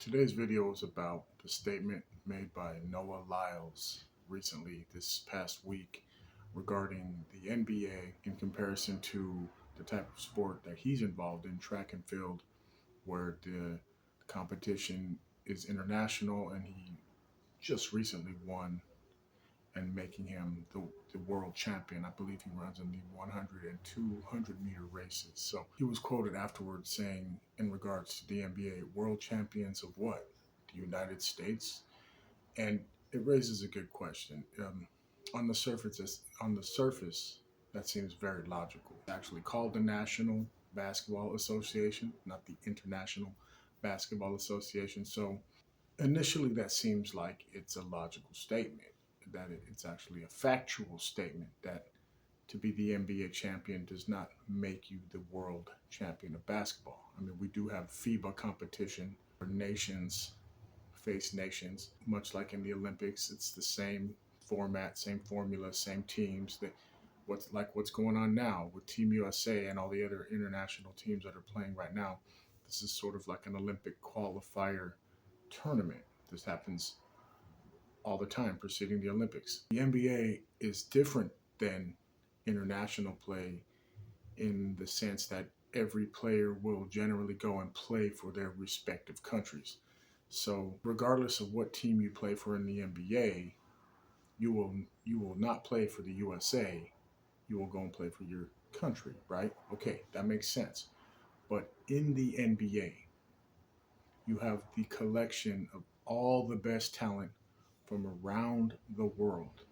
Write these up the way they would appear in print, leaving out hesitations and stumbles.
Today's video is about the statement made by Noah Lyles recently this past week regarding the NBA in comparison to the type of sport that he's involved in, track and field, where the competition is international and he just recently won and making him the world champion. I believe he runs in the 100 and 200-meter races. So he was quoted afterwards saying, in regards to the NBA, world champions of what? The United States? And it raises a good question. On the surface, that seems very logical. It's actually called the National Basketball Association, not the International Basketball Association. So initially, that seems like it's a logical statement, that it's actually a factual statement that to be the NBA champion does not make you the world champion of basketball. I mean, we do have FIBA competition where nations face nations, much like in the Olympics. It's the same format, same formula, same teams. That what's going on now with Team USA and all the other international teams that are playing right now. This is sort of like an Olympic qualifier tournament. This happens all the time preceding the Olympics. The NBA is different than international play in the sense that every player will generally go and play for their respective countries. So regardless of what team you play for in the NBA, you will not play for the USA. You will go and play for your country, right? Okay, that makes sense. But in the NBA, you have the collection of all the best talent from around the world.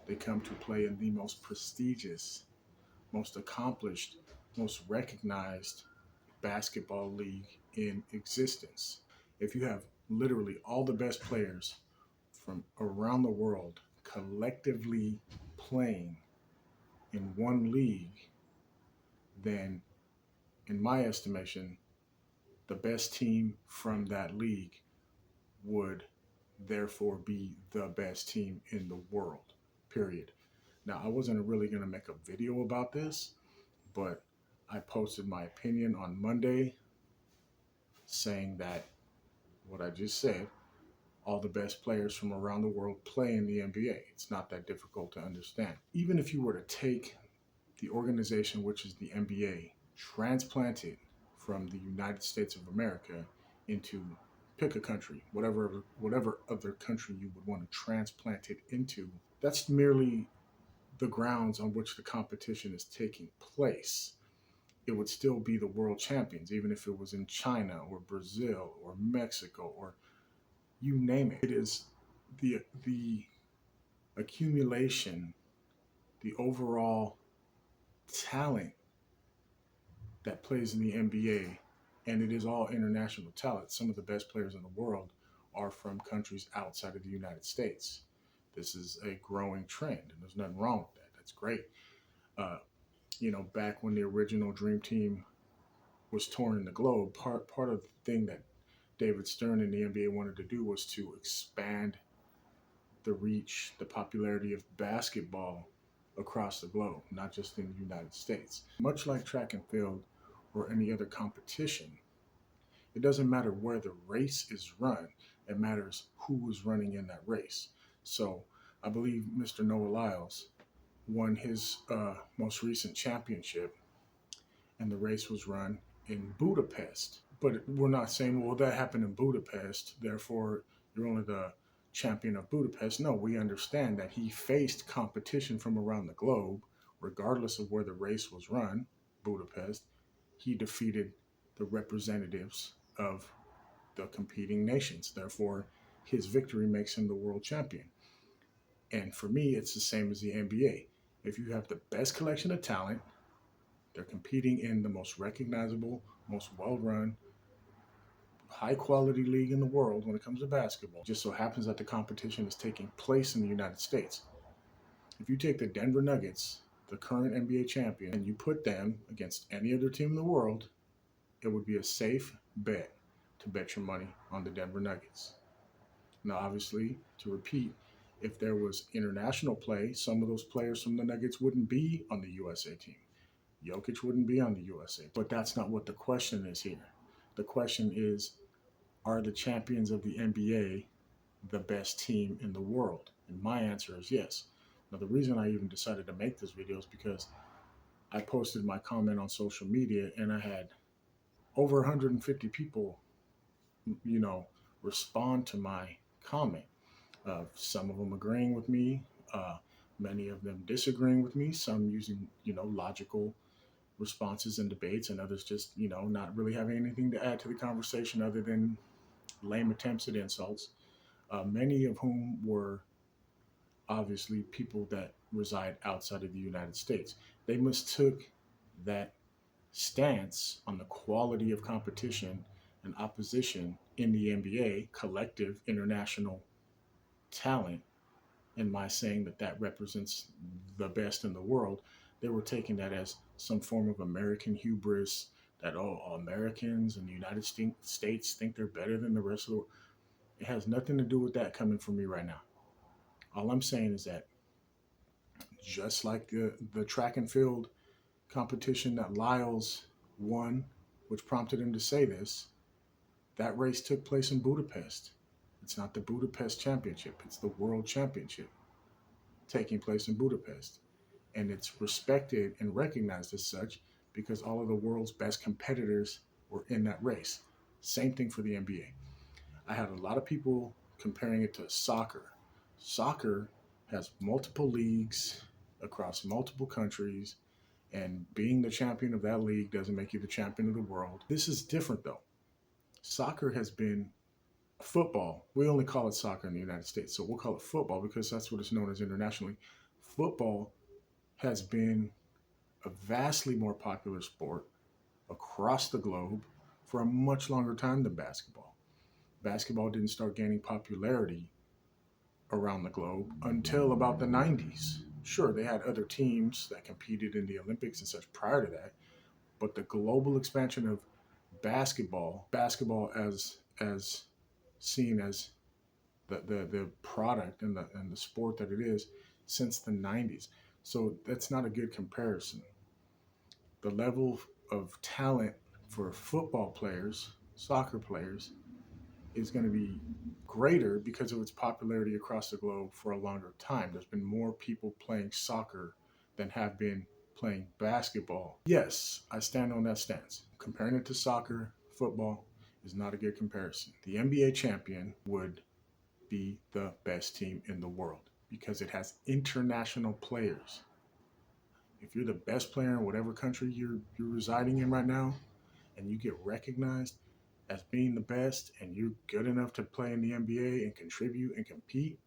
They come to play in the most prestigious, most accomplished, most recognized basketball league in existence. If you have literally all the best players from around the world collectively playing in one league, then in my estimation, the best team from that league would therefore be the best team in the world, period. Now, I wasn't really going to make a video about this, but I posted my opinion on Monday saying that what I just said, all the best players from around the world play in the NBA. It's not that difficult to understand. Even if you were to take the organization, which is the NBA, transplant it from the United States of America into pick a country, whatever other country you would want to transplant it into, that's merely the grounds on which the competition is taking place. It would still be the world champions, even if it was in China or Brazil or Mexico or you name it. It is the accumulation, the overall talent that plays in the NBA, and it is all international talent. Some of the best players in the world are from countries outside of the United States. This is a growing trend, and there's nothing wrong with that. That's great. Uh, back when the original Dream Team was touring the globe, part of the thing that David Stern and the NBA wanted to do was to expand the reach, the popularity of basketball across the globe, not just in the United States. Much like track and field or any other competition, it doesn't matter where the race is run, it matters who is running in that race. So I believe Mr. Noah Lyles won his most recent championship, and the race was run in Budapest. But we're not saying, well, that happened in Budapest, therefore you're only the champion of Budapest. No, we understand that he faced competition from around the globe, regardless of where the race was run, Budapest. He defeated the representatives of the competing nations. Therefore, his victory makes him the world champion. And for me, it's the same as the NBA. If you have the best collection of talent, they're competing in the most recognizable, most well-run, high-quality league in the world when it comes to basketball. It just so happens that the competition is taking place in the United States. If you take the Denver Nuggets, the current NBA champion, and you put them against any other team in the world, it would be a safe bet to bet your money on the Denver Nuggets. Now, obviously, to repeat, if there was international play, some of those players from the Nuggets wouldn't be on the USA team. Jokic wouldn't be on the USA. But that's not what the question is here. The question is, Are the champions of the NBA the best team in the world? And my answer is yes. Now, the reason I even decided to make this video is because I posted my comment on social media and I had over 150 people, you know, respond to my comment. Some of them agreeing with me, uh, many of them disagreeing with me, some using, logical responses and debates, and others just, not really having anything to add to the conversation other than lame attempts at insults. Many of whom were obviously people that reside outside of the United States. They mistook that stance on the quality of competition and opposition in the NBA, collective international talent, and my saying that that represents the best in the world. They were taking that as some form of American hubris, that, oh, Americans and the United States think they're better than the rest of the world. It has nothing to do with that coming from me right now. All I'm saying is that just like the track and field competition that Lyles won, which prompted him to say this, that race took place in Budapest. It's not the Budapest Championship, it's the World Championship taking place in Budapest. And it's respected and recognized as such because all of the world's best competitors were in that race. Same thing for the NBA. I had a lot of people comparing it to soccer. Soccer has multiple leagues across multiple countries, and being the champion of that league doesn't make you the champion of the world. This is different though. Soccer has been football. We only call it soccer in the United States, so we'll call it football because that's what it's known as internationally. Football has been a vastly more popular sport across the globe for a much longer time than basketball. Basketball didn't start gaining popularity around the globe until about the 90s. Sure, they had other teams that competed in the Olympics and such prior to that, but the global expansion of basketball as seen as the product and the sport that it is since the 90s. So that's not a good comparison. The level of talent for football players, soccer players, is going to be greater because of its popularity across the globe for a longer time. There's been more people playing soccer than have been playing basketball. Yes, I stand on that stance. Comparing it to soccer, football is not a good comparison. The NBA champion would be the best team in the world because it has international players. If you're the best player in whatever country you're residing in right now, and you get recognized as being the best, and you're good enough to play in the NBA and contribute and compete,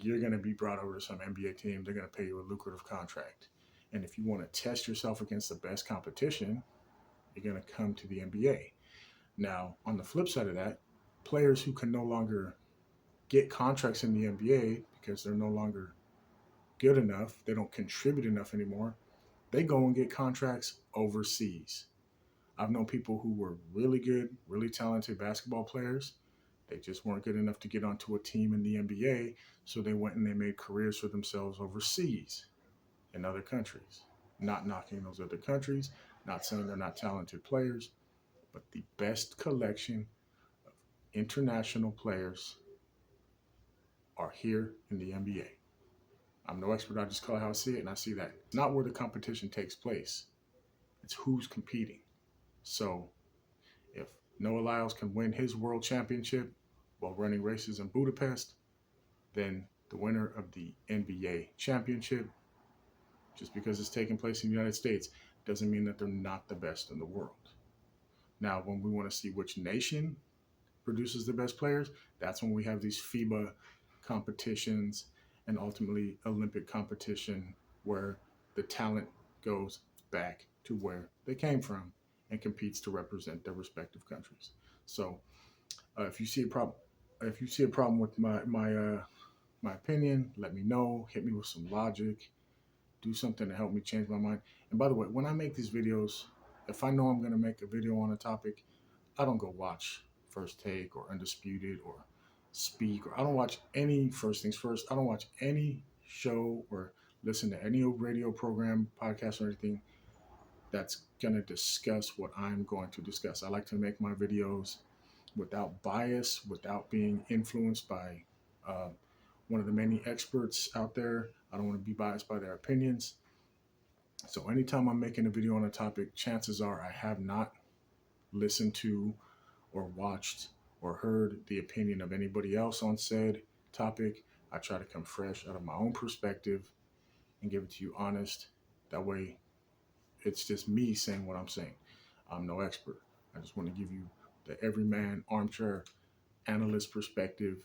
you're going to be brought over to some NBA team. They're going to pay you a lucrative contract. And if you want to test yourself against the best competition, you're going to come to the NBA. Now, on the flip side of that, players who can no longer get contracts in the NBA because they're no longer good enough, they don't contribute enough anymore, they go and get contracts overseas. I've known people who were really good, really talented basketball players. They just weren't good enough to get onto a team in the NBA, so they went and they made careers for themselves overseas in other countries. Not knocking those other countries, not saying they're not talented players, but the best collection of international players are here in the NBA. I'm no expert, I just call it how I see it, and I see that. It's not where the competition takes place, it's who's competing. So if Noah Lyles can win his world championship while running races in Budapest, then the winner of the NBA championship, just because it's taking place in the United States, doesn't mean that they're not the best in the world. Now, when we want to see which nation produces the best players, that's when we have these FIBA competitions and ultimately Olympic competition where the talent goes back to where they came from and competes to represent their respective countries. So if you see a problem, with my opinion, let me know. Hit me with some logic. Do something to help me change my mind. And by the way, when I make these videos, if I know I'm going to make a video on a topic, I don't go watch First Take or Undisputed or Speak, or I don't watch any First Things First. I don't watch any show or listen to any radio program, podcast, or anything that's going to discuss what I'm going to discuss. I like to make my videos without bias, without being influenced by uh, one of the many experts out there. I don't want to be biased by their opinions. So anytime I'm making a video on a topic, chances are I have not listened to or watched or heard the opinion of anybody else on said topic. I try to come fresh out of my own perspective and give it to you honest. That way, it's just me saying what I'm saying. I'm no expert. I just want to give you the everyman armchair analyst perspective.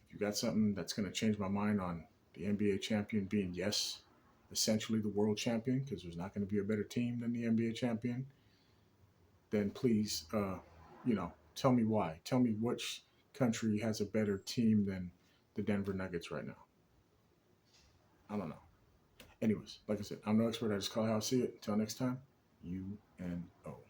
If you got something that's going to change my mind on the NBA champion being, yes, essentially the world champion, because there's not going to be a better team than the NBA champion, then please, tell me why. Tell me which country has a better team than the Denver Nuggets right now. I don't know. Anyways, like I said, I'm no expert. I just call it how I see it. Until next time, UNO.